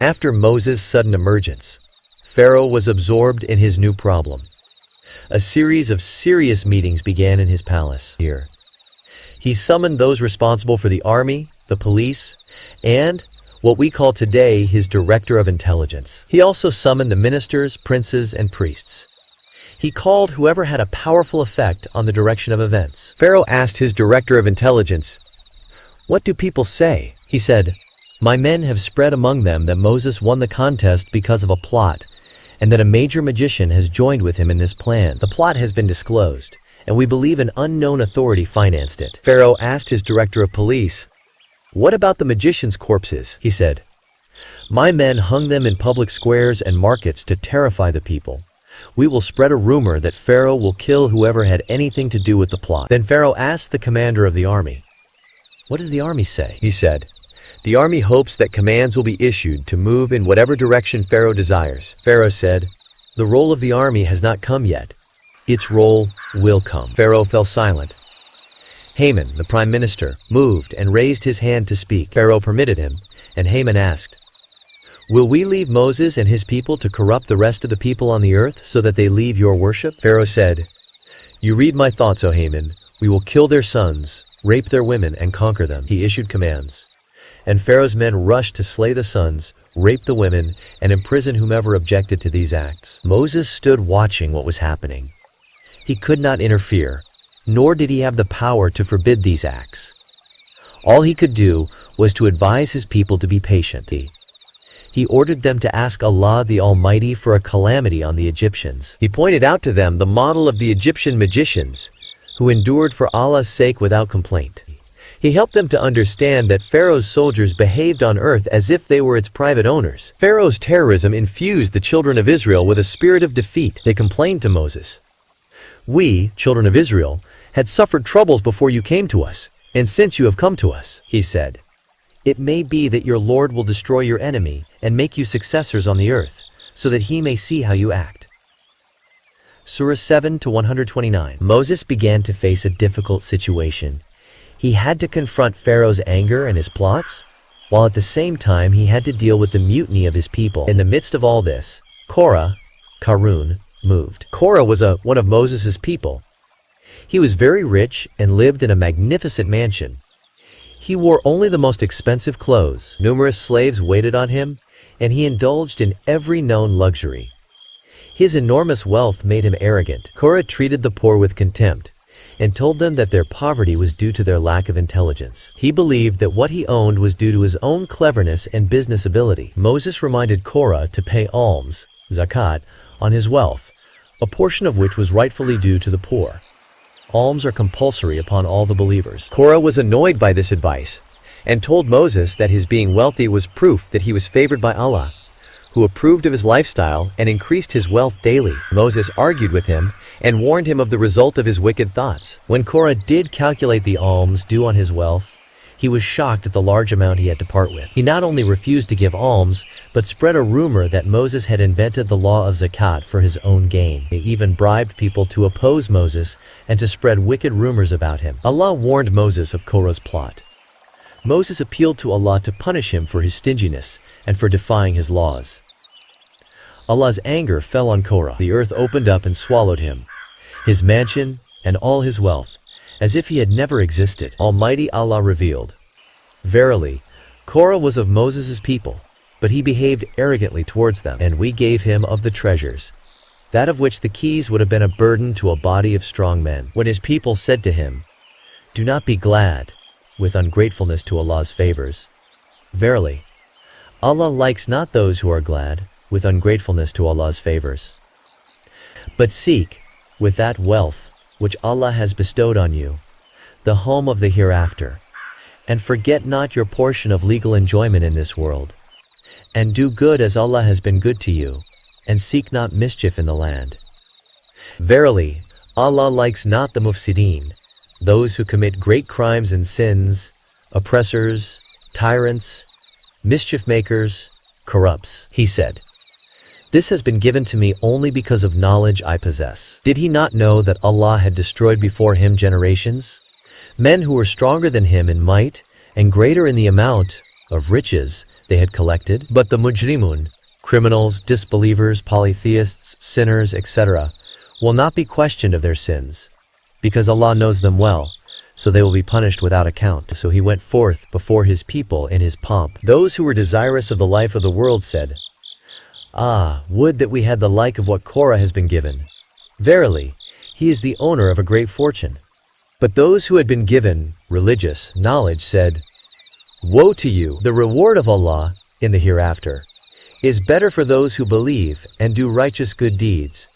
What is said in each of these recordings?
After Moses' sudden emergence, Pharaoh was absorbed in his new problem. A series of serious meetings began in his palace. Here, he summoned those responsible for the army, the police, and what we call today his director of intelligence. He also summoned the ministers, princes, and priests. He called whoever had a powerful effect on the direction of events. Pharaoh asked his director of intelligence, "What do people say?" He said, "My men have spread among them that Moses won the contest because of a plot, and that a major magician has joined with him in this plan. The plot has been disclosed, and we believe an unknown authority financed it." Pharaoh asked his director of police, "What about the magicians' corpses?" He said, "My men hung them in public squares and markets to terrify the people. We will spread a rumor that Pharaoh will kill whoever had anything to do with the plot." Then Pharaoh asked the commander of the army, "What does the army say?" He said, "The army hopes that commands will be issued to move in whatever direction Pharaoh desires." Pharaoh said, "The roll of the army has not come yet. Its roll will come." Pharaoh fell silent. Haman, the prime minister, moved and raised his hand to speak. Pharaoh permitted him, and Haman asked, "Will we leave Moses and his people to corrupt the rest of the people on the earth so that they leave your worship?" Pharaoh said, "You read my thoughts, O Haman. We will kill their sons, rape their women, and conquer them." He issued commands. And Pharaoh's men rushed to slay the sons, rape the women, and imprison whomever objected to these acts. Moses stood watching what was happening. He could not interfere, nor did he have the power to forbid these acts. All he could do was to advise his people to be patient. He ordered them to ask Allah the Almighty for a calamity on the Egyptians. He pointed out to them the model of the Egyptian magicians, who endured for Allah's sake without complaint. He helped them to understand that Pharaoh's soldiers behaved on earth as if they were its private owners. Pharaoh's terrorism infused the children of Israel with a spirit of defeat. They complained to Moses, "We, children of Israel, had suffered troubles before you came to us, and since you have come to us," he said, "it may be that your Lord will destroy your enemy and make you successors on the earth, so that he may see how you act." Surah 7 to 129. Moses began to face a difficult situation. He had to confront Pharaoh's anger and his plots, while at the same time he had to deal with the mutiny of his people. In the midst of all this, Karun, moved. Korah was one of Moses' people. He was very rich and lived in a magnificent mansion. He wore only the most expensive clothes. Numerous slaves waited on him, and he indulged in every known luxury. His enormous wealth made him arrogant. Korah treated the poor with contempt, and told them that their poverty was due to their lack of intelligence. He believed that what he owned was due to his own cleverness and business ability. Moses reminded Korah to pay alms, zakat, on his wealth, a portion of which was rightfully due to the poor. Alms are compulsory upon all the believers. Korah was annoyed by this advice, and told Moses that his being wealthy was proof that he was favored by Allah, who approved of his lifestyle and increased his wealth daily. Moses argued with him and warned him of the result of his wicked thoughts. When Korah did calculate the alms due on his wealth, he was shocked at the large amount he had to part with. He not only refused to give alms, but spread a rumor that Moses had invented the law of zakat for his own gain. He even bribed people to oppose Moses and to spread wicked rumors about him. Allah warned Moses of Korah's plot. Moses appealed to Allah to punish him for his stinginess and for defying his laws. Allah's anger fell on Korah. The earth opened up and swallowed him, his mansion, and all his wealth, as if he had never existed. Almighty Allah revealed, "Verily, Korah was of Moses' people, but he behaved arrogantly towards them, and we gave him of the treasures, that of which the keys would have been a burden to a body of strong men." When his people said to him, "Do not be glad," with ungratefulness to Allah's favors, verily, Allah likes not those who are glad, with ungratefulness to Allah's favors. But seek, with that wealth which Allah has bestowed on you, the home of the hereafter, and forget not your portion of legal enjoyment in this world, and do good as Allah has been good to you, and seek not mischief in the land. Verily, Allah likes not the mufsideen, those who commit great crimes and sins, oppressors, tyrants, mischief makers, corrupts. He said, "This has been given to me only because of knowledge I possess." Did he not know that Allah had destroyed before him generations, men who were stronger than him in might and greater in the amount of riches they had collected. But the mujrimun, criminals, disbelievers, polytheists, sinners, etc., will not be questioned of their sins, because Allah knows them well, so they will be punished without account. So he went forth before his people in his pomp. Those who were desirous of the life of the world said, "Ah, would that we had the like of what Korah has been given. Verily, he is the owner of a great fortune." But those who had been given religious knowledge said, "Woe to you! The reward of Allah in the hereafter is better for those who believe and do righteous good deeds,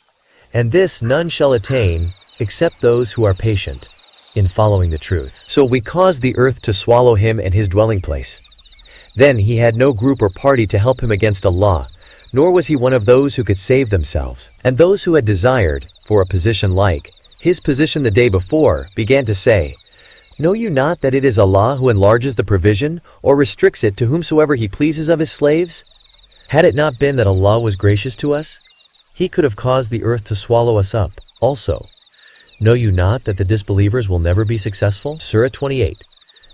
and this none shall attain except those who are patient in following the truth." So we caused the earth to swallow him and his dwelling place. Then he had no group or party to help him against Allah, nor was he one of those who could save themselves. And those who had desired for a position like his position the day before began to say, "Know you not that it is Allah who enlarges the provision or restricts it to whomsoever he pleases of his slaves? Had it not been that Allah was gracious to us, he could have caused the earth to swallow us up. Also, know you not that the disbelievers will never be successful?" Surah 28,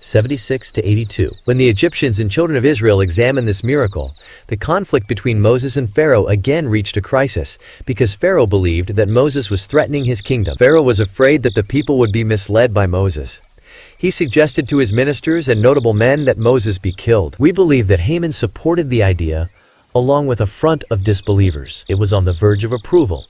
76-82. When the Egyptians and children of Israel examined this miracle, the conflict between Moses and Pharaoh again reached a crisis, because Pharaoh believed that Moses was threatening his kingdom. Pharaoh was afraid that the people would be misled by Moses. He suggested to his ministers and notable men that Moses be killed. We believe that Haman supported the idea along with a front of disbelievers. It was on the verge of approval,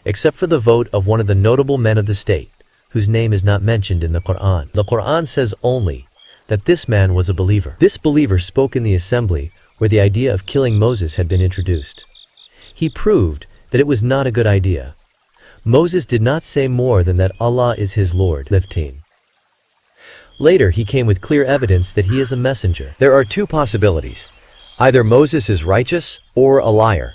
except for the vote of one of the notable men of the state, whose name is not mentioned in the Quran. The Quran says only that this man was a believer. This believer spoke in the assembly where the idea of killing Moses had been introduced. He proved that it was not a good idea. Moses did not say more than that Allah is his Lord. 15. Later he came with clear evidence that he is a messenger. There are two possibilities. Either Moses is righteous or a liar.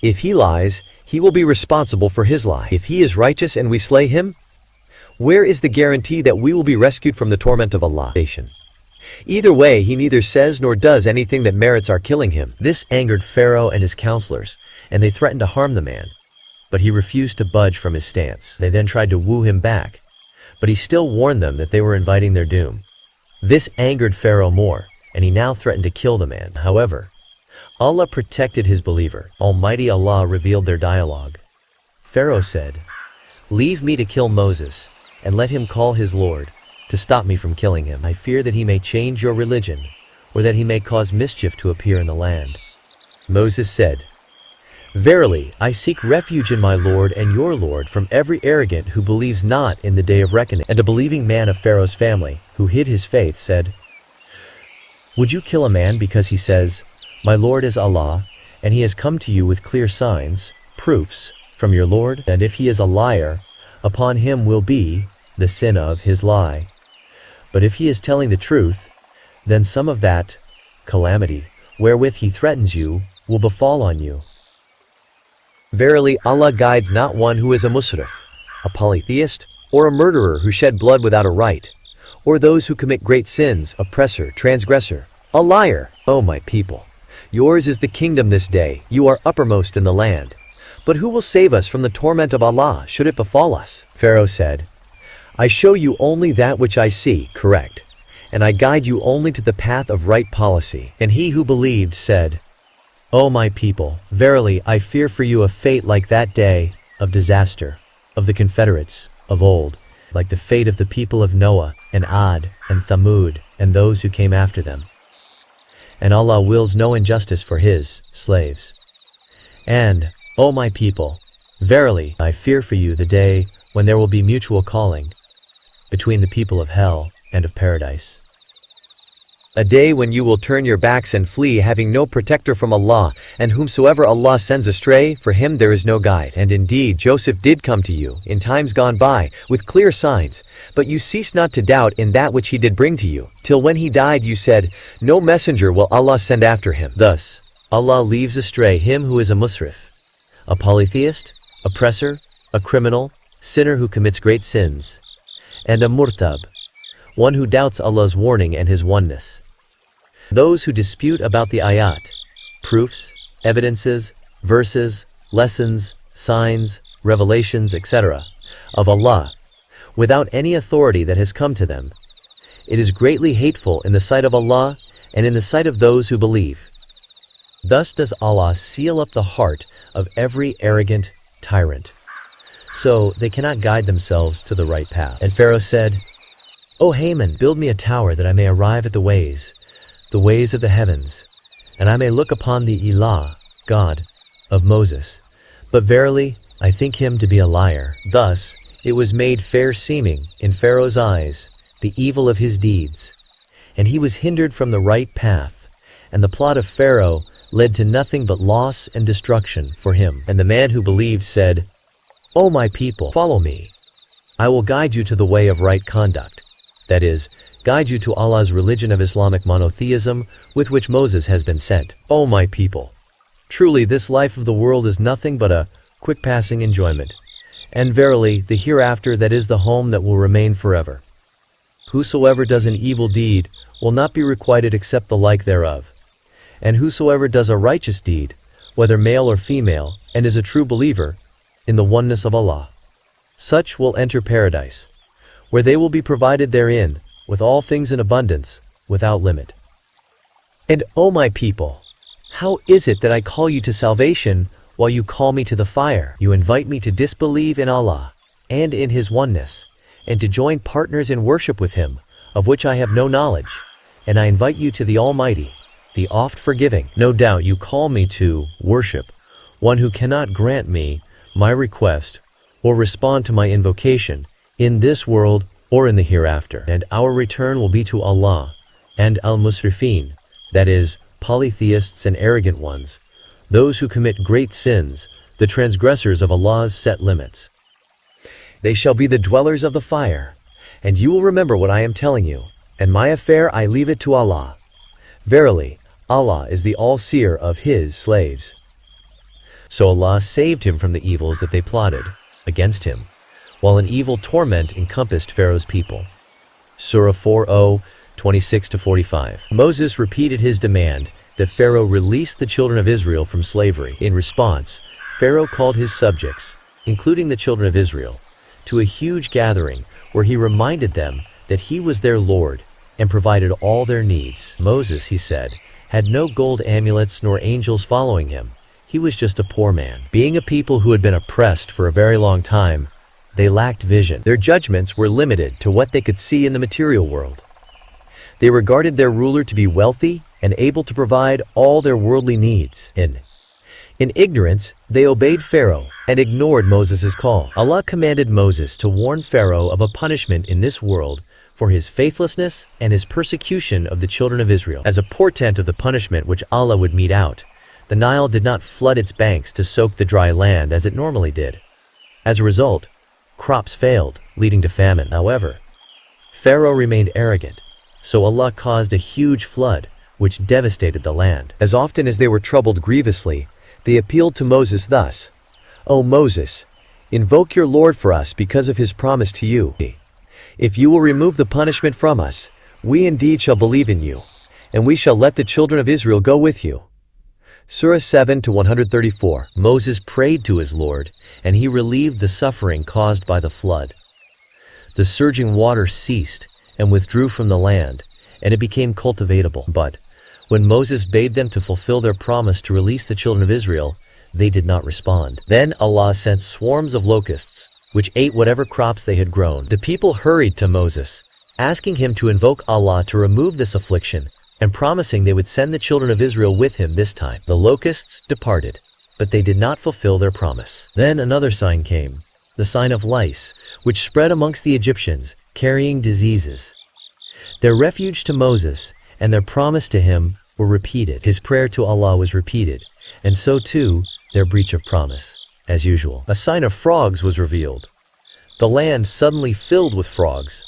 If he lies, he will be responsible for his lie. If he is righteous and we slay him, where is the guarantee that we will be rescued from the torment of Allah? Either way, he neither says nor does anything that merits our killing him. This angered Pharaoh and his counselors, and they threatened to harm the man. But he refused to budge from his stance. They then tried to woo him back, but he still warned them that they were inviting their doom. This angered Pharaoh more, and he now threatened to kill the man. However, Allah protected his believer. Almighty Allah revealed their dialogue. Pharaoh said, "Leave me to kill Moses, and let him call his Lord to stop me from killing him. I fear that he may change your religion, or that he may cause mischief to appear in the land." Moses said, "Verily, I seek refuge in my Lord and your Lord from every arrogant who believes not in the day of reckoning." And a believing man of Pharaoh's family, who hid his faith, said, "Would you kill a man because he says, 'My Lord is Allah, and he has come to you with clear signs, proofs, from your Lord? And if he is a liar, upon him will be the sin of his lie. But if he is telling the truth, then some of that calamity wherewith he threatens you will befall on you.' Verily, Allah guides not one who is a musrif, a polytheist, or a murderer who shed blood without a right, or those who commit great sins, oppressor, transgressor, a liar. O my people, yours is the kingdom this day, you are uppermost in the land. But who will save us from the torment of Allah should it befall us?" Pharaoh said, "I show you only that which I see correct, and I guide you only to the path of right policy." And he who believed said, "O my people, verily I fear for you a fate like that day of disaster of the confederates of old, like the fate of the people of Noah and Ad and Thamud and those who came after them. And Allah wills no injustice for his slaves. And, O my people, verily I fear for you the day when there will be mutual calling between the people of hell and of paradise. A day when you will turn your backs and flee, having no protector from Allah, and whomsoever Allah sends astray, for him there is no guide. And indeed Joseph did come to you in times gone by with clear signs, but you ceased not to doubt in that which he did bring to you, till when he died you said, no messenger will Allah send after him. Thus Allah leaves astray him who is a musrif, a polytheist, oppressor, a criminal, sinner who commits great sins, and a murtab, one who doubts Allah's warning and his oneness. Those who dispute about the ayat, proofs, evidences, verses, lessons, signs, revelations, etc., of Allah, without any authority that has come to them, it is greatly hateful in the sight of Allah and in the sight of those who believe. Thus does Allah seal up the heart of every arrogant tyrant, so they cannot guide themselves to the right path. And Pharaoh said, O Haman, build me a tower that I may arrive at the ways of the heavens, and I may look upon the Ilah, God, of Moses. But verily, I think him to be a liar. Thus, it was made fair seeming in Pharaoh's eyes the evil of his deeds, and he was hindered from the right path, and the plot of Pharaoh led to nothing but loss and destruction for him. And the man who believed said, O my people, follow me. I will guide you to the way of right conduct. That is, guide you to Allah's religion of Islamic monotheism with which Moses has been sent. O my people, truly this life of the world is nothing but a quick passing enjoyment, and verily the hereafter that is the home that will remain forever. Whosoever does an evil deed will not be requited except the like thereof. And whosoever does a righteous deed, whether male or female, and is a true believer in the oneness of Allah, such will enter paradise, where they will be provided therein with all things in abundance, without limit. And O my people, how is it that I call you to salvation while you call me to the fire? You invite me to disbelieve in Allah and in His oneness, and to join partners in worship with Him, of which I have no knowledge, and I invite you to the Almighty, the oft-forgiving. No doubt you call me to worship one who cannot grant me my request or respond to my invocation in this world or in the hereafter. And our return will be to Allah and al-musrifin, that is, polytheists and arrogant ones, those who commit great sins, the transgressors of Allah's set limits. They shall be the dwellers of the fire, and you will remember what I am telling you, and my affair I leave it to Allah. Verily, Allah is the all-seer of His slaves. So Allah saved him from the evils that they plotted against him, while an evil torment encompassed Pharaoh's people. Surah 4:0, 26-45. Moses repeated his demand that Pharaoh release the children of Israel from slavery. In response, Pharaoh called his subjects, including the children of Israel, to a huge gathering where he reminded them that he was their Lord and provided all their needs. Moses, he said, had no gold amulets nor angels following him. He was just a poor man. Being a people who had been oppressed for a very long time, they lacked vision. Their judgments were limited to what they could see in the material world. They regarded their ruler to be wealthy and able to provide all their worldly needs. In ignorance, they obeyed Pharaoh and ignored Moses' call. Allah commanded Moses to warn Pharaoh of a punishment in this world for his faithlessness and his persecution of the children of Israel. As a portent of the punishment which Allah would mete out, the Nile did not flood its banks to soak the dry land as it normally did. As a result, crops failed, leading to famine. However, Pharaoh remained arrogant, so Allah caused a huge flood, which devastated the land. As often as they were troubled grievously, they appealed to Moses thus, O Moses, invoke your Lord for us because of his promise to you. If you will remove the punishment from us, we indeed shall believe in you, and we shall let the children of Israel go with you. Surah 7-134. Moses prayed to his Lord, and he relieved the suffering caused by the flood. The surging water ceased and withdrew from the land, and it became cultivatable. But when Moses bade them to fulfill their promise to release the children of Israel, they did not respond. Then Allah sent swarms of locusts, which ate whatever crops they had grown. The people hurried to Moses, asking him to invoke Allah to remove this affliction, and promising they would send the children of Israel with him this time. The locusts departed, but they did not fulfill their promise. Then another sign came, the sign of lice, which spread amongst the Egyptians, carrying diseases. Their refuge to Moses and their promise to him were repeated. His prayer to Allah was repeated, and so too their breach of promise. As usual, a sign of frogs was revealed. The land suddenly filled with frogs.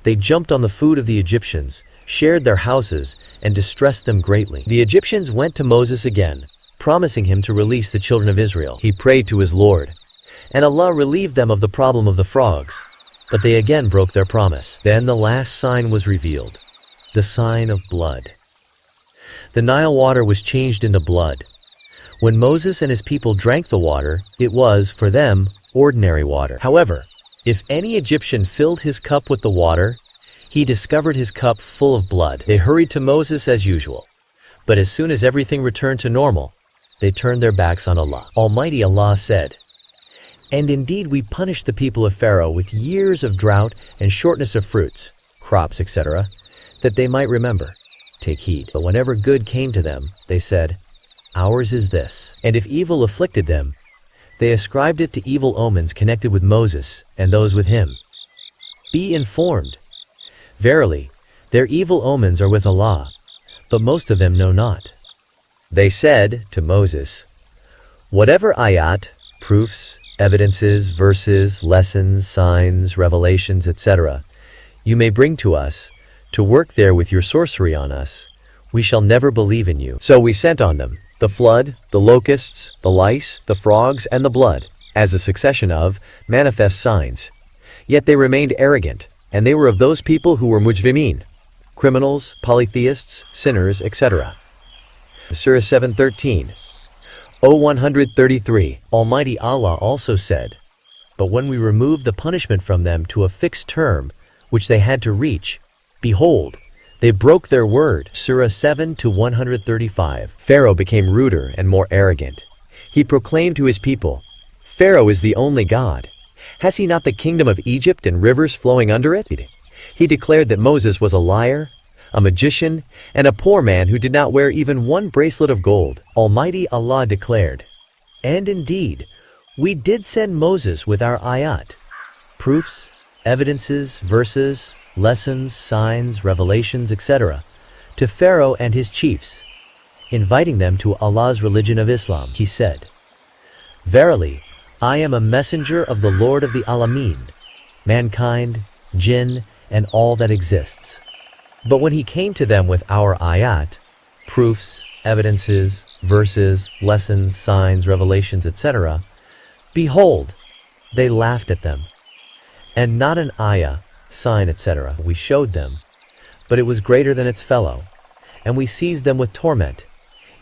They jumped on the food of the Egyptians, shared their houses, and distressed them greatly. The Egyptians went to Moses again, promising him to release the children of Israel. He prayed to his Lord, and Allah relieved them of the problem of the frogs, but they again broke their promise. Then the last sign was revealed, the sign of blood. The Nile water was changed into blood. When Moses and his people drank the water, it was, for them, ordinary water. However, if any Egyptian filled his cup with the water, he discovered his cup full of blood. They hurried to Moses as usual, But as soon as everything returned to normal, they turned their backs on Allah. Almighty Allah said, "And indeed we punished the people of Pharaoh with years of drought and shortness of fruits, crops, etc., that they might remember, take heed. But whenever good came to them, they said, 'Ours is this.' And if evil afflicted them, they ascribed it to evil omens connected with Moses and those with him. Be informed. Verily, their evil omens are with Allah, but most of them know not." They said to Moses, "Whatever ayat, proofs, evidences, verses, lessons, signs, revelations, etc., you may bring to us, to work there with your sorcery on us, we shall never believe in you." So we sent on them the flood, the locusts, the lice, the frogs, and the blood, as a succession of manifest signs. Yet they remained arrogant, and they were of those people who were mujrimin, criminals, polytheists, sinners, etc. Surah 7:13. O 133. Almighty Allah also said, "But when we removed the punishment from them to a fixed term, which they had to reach, behold, they broke their word." Surah 7 to 135. Pharaoh became ruder and more arrogant. He proclaimed to his people, "Pharaoh is the only God. Has he not the kingdom of Egypt and rivers flowing under it?" He declared that Moses was a liar, a magician, and a poor man who did not wear even one bracelet of gold. Almighty Allah declared, "And indeed, we did send Moses with our ayat, proofs, evidences, verses, lessons, signs, revelations, etc., to Pharaoh and his chiefs, inviting them to Allah's religion of Islam. He said, 'Verily, I am a messenger of the Lord of the Alameen, mankind, jinn, and all that exists.' But when he came to them with our ayat, proofs, evidences, verses, lessons, signs, revelations, etc., behold, they laughed at them. And not an ayah, sign, etc. we showed them, but it was greater than its fellow, and we seized them with torment,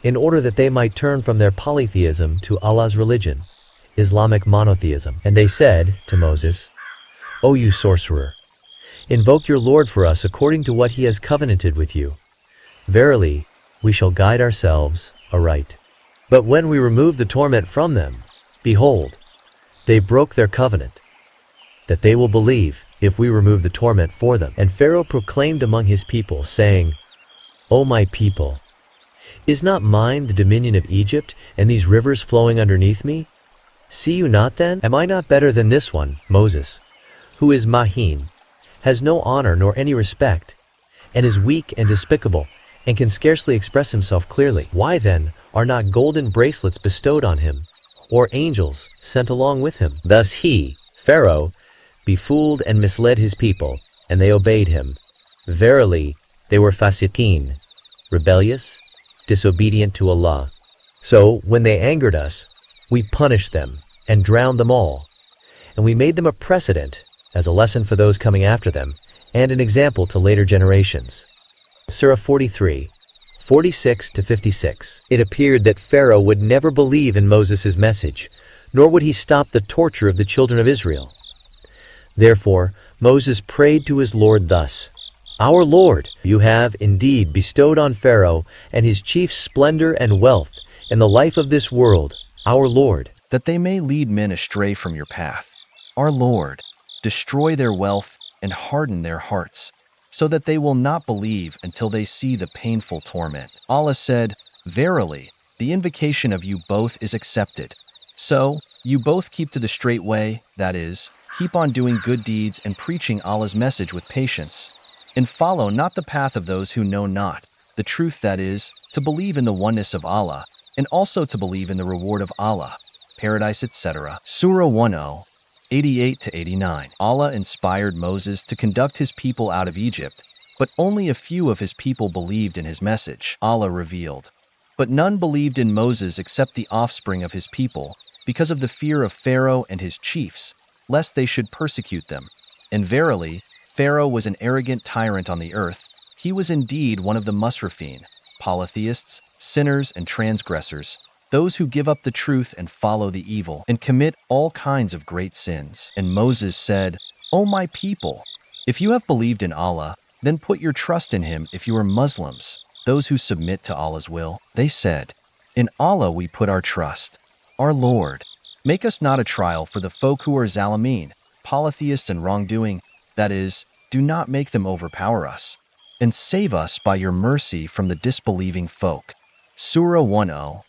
in order that they might turn from their polytheism to Allah's religion, Islamic monotheism. And they said to Moses, "O you sorcerer, invoke your Lord for us according to what he has covenanted with you. Verily, we shall guide ourselves aright." But when we removed the torment from them, behold, they broke their covenant, that they will believe if we remove the torment for them. And Pharaoh proclaimed among his people, saying, "O my people, is not mine the dominion of Egypt, and these rivers flowing underneath me? See you not then? Am I not better than this one, Moses, who is Mahin, has no honor nor any respect, and is weak and despicable, and can scarcely express himself clearly? Why then are not golden bracelets bestowed on him, or angels sent along with him?" Thus he, Pharaoh, befooled and misled his people, and they obeyed him. Verily, they were fasiqeen, rebellious, disobedient to Allah. So when they angered us, we punished them and drowned them all, and we made them a precedent as a lesson for those coming after them, and an example to later generations. Surah 43, 46 to 56. It appeared that Pharaoh would never believe in Moses' message, nor would he stop the torture of the children of Israel. Therefore, Moses prayed to his Lord thus, "Our Lord, you have indeed bestowed on Pharaoh and his chiefs splendor and wealth in the life of this world, our Lord, that they may lead men astray from your path. Our Lord, destroy their wealth and harden their hearts, so that they will not believe until they see the painful torment." Allah said, "Verily, the invocation of you both is accepted. So, you both keep to the straight way, that is, keep on doing good deeds and preaching Allah's message with patience, and follow not the path of those who know not the truth, that is, to believe in the oneness of Allah, and also to believe in the reward of Allah, paradise, etc." Surah 10, 88 to 89. Allah inspired Moses to conduct his people out of Egypt, but only a few of his people believed in his message. Allah revealed, "But none believed in Moses except the offspring of his people, because of the fear of Pharaoh and his chiefs, lest they should persecute them. And verily, Pharaoh was an arrogant tyrant on the earth. He was indeed one of the musrifin, polytheists, sinners, and transgressors, those who give up the truth and follow the evil, and commit all kinds of great sins." And Moses said, "O my people, if you have believed in Allah, then put your trust in him if you are Muslims, those who submit to Allah's will. They said, "In Allah we put our trust. Our Lord, make us not a trial for the folk who are zalimeen, polytheists and wrongdoing, that is, do not make them overpower us, and save us by your mercy from the disbelieving folk." Surah 10,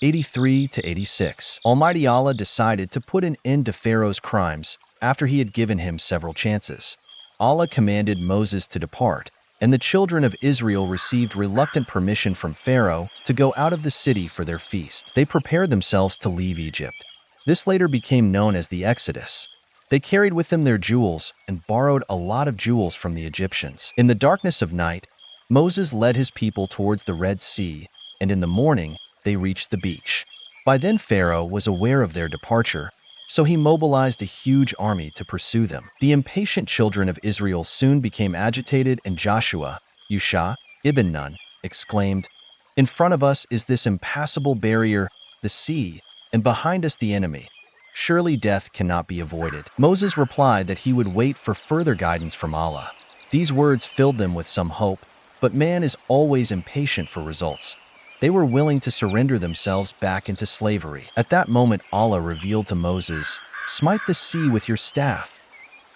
83-86. Almighty Allah decided to put an end to Pharaoh's crimes after he had given him several chances. Allah commanded Moses to depart, and the children of Israel received reluctant permission from Pharaoh to go out of the city for their feast. They prepared themselves to leave Egypt. This later became known as the Exodus. They carried with them their jewels and borrowed a lot of jewels from the Egyptians. In the darkness of night, Moses led his people towards the Red Sea, and in the morning they reached the beach. By then Pharaoh was aware of their departure, so he mobilized a huge army to pursue them. The impatient children of Israel soon became agitated, and Joshua, Yusha, ibn Nun, exclaimed, "In front of us is this impassable barrier, the sea, and behind us the enemy. Surely death cannot be avoided." Moses replied that he would wait for further guidance from Allah. These words filled them with some hope, but man is always impatient for results. They were willing to surrender themselves back into slavery. At that moment, Allah revealed to Moses, "Smite the sea with your staff."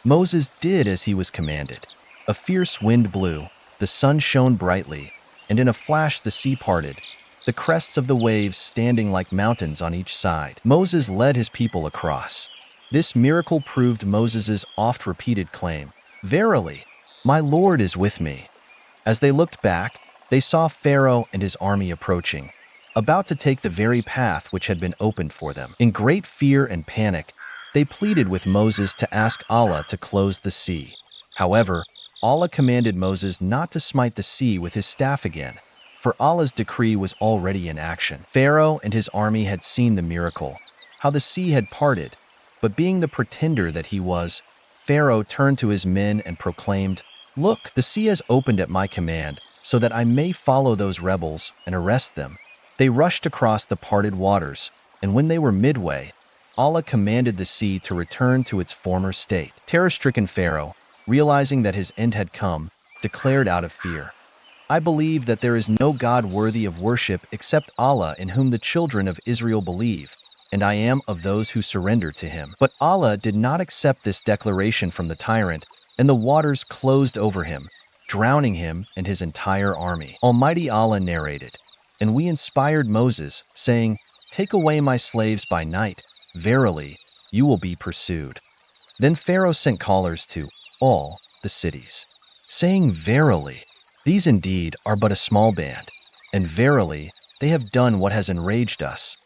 Moses did as he was commanded. A fierce wind blew, the sun shone brightly, and in a flash the sea parted, the crests of the waves standing like mountains on each side. Moses led his people across. This miracle proved Moses's oft-repeated claim, "Verily, my Lord is with me." As they looked back, they saw Pharaoh and his army approaching, about to take the very path which had been opened for them. In great fear and panic, they pleaded with Moses to ask Allah to close the sea. However, Allah commanded Moses not to smite the sea with his staff again, for Allah's decree was already in action. Pharaoh and his army had seen the miracle, how the sea had parted, but being the pretender that he was, Pharaoh turned to his men and proclaimed, "Look, the sea has opened at my command, so that I may follow those rebels and arrest them." They rushed across the parted waters, and when they were midway, Allah commanded the sea to return to its former state. Terror-stricken Pharaoh, realizing that his end had come, declared out of fear, "I believe that there is no God worthy of worship except Allah, in whom the children of Israel believe, and I am of those who surrender to him." But Allah did not accept this declaration from the tyrant, and the waters closed over him, drowning him and his entire army. Almighty Allah narrated, "And we inspired Moses, saying, 'Take away my slaves by night. Verily, you will be pursued.' Then Pharaoh sent callers to all the cities, saying, 'Verily, these indeed are but a small band, and verily, they have done what has enraged us.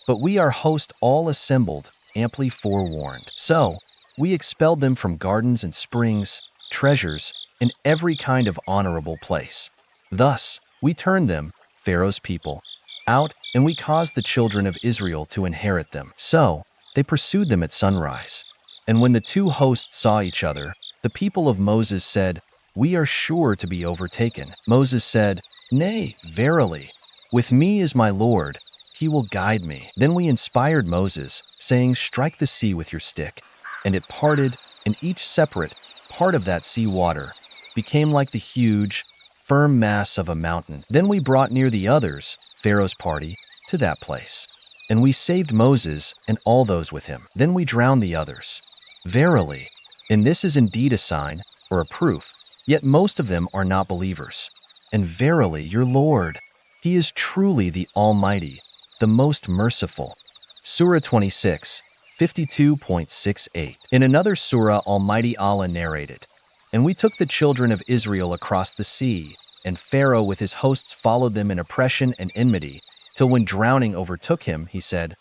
But we are host all assembled, amply forewarned.' So we expelled them from gardens and springs, treasures, in every kind of honorable place. Thus, we turned them, Pharaoh's people, out, and we caused the children of Israel to inherit them. So, they pursued them at sunrise. And when the two hosts saw each other, the people of Moses said, 'We are sure to be overtaken.' Moses said, 'Nay, verily, with me is my Lord, he will guide me.' Then we inspired Moses, saying, 'Strike the sea with your stick.' And it parted, and each separate part of that sea water became like the huge, firm mass of a mountain. Then we brought near the others, Pharaoh's party, to that place. And we saved Moses and all those with him. Then we drowned the others. Verily, and this is indeed a sign, or a proof, yet most of them are not believers. And verily, your Lord, he is truly the Almighty, the most merciful." Surah 26, 52.68. In another surah, Almighty Allah narrated, "And we took the children of Israel across the sea, and Pharaoh with his hosts followed them in oppression and enmity, till when drowning overtook him, he said,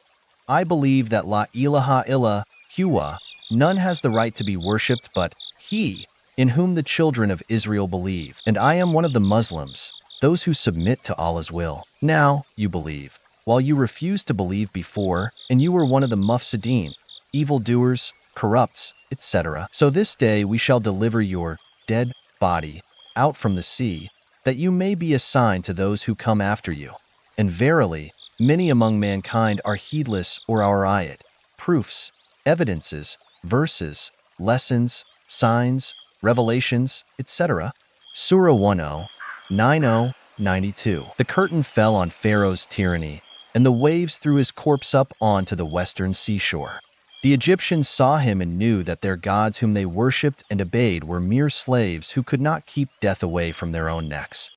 'I believe that La ilaha illa huwa, none has the right to be worshipped but he, in whom the children of Israel believe, and I am one of the Muslims, those who submit to Allah's will. Now you believe, while you refused to believe before, and you were one of the mufsideen, evildoers, corrupts, etc. So this day we shall deliver your dead body out from the sea, that you may be a sign to those who come after you. And verily, many among mankind are heedless or our ayat, proofs, evidences, verses, lessons, signs, revelations, etc. Surah 10, 90, 92. The curtain fell on Pharaoh's tyranny, and the waves threw his corpse up onto the western seashore. The Egyptians saw him and knew that their gods whom they worshipped and obeyed were mere slaves who could not keep death away from their own necks.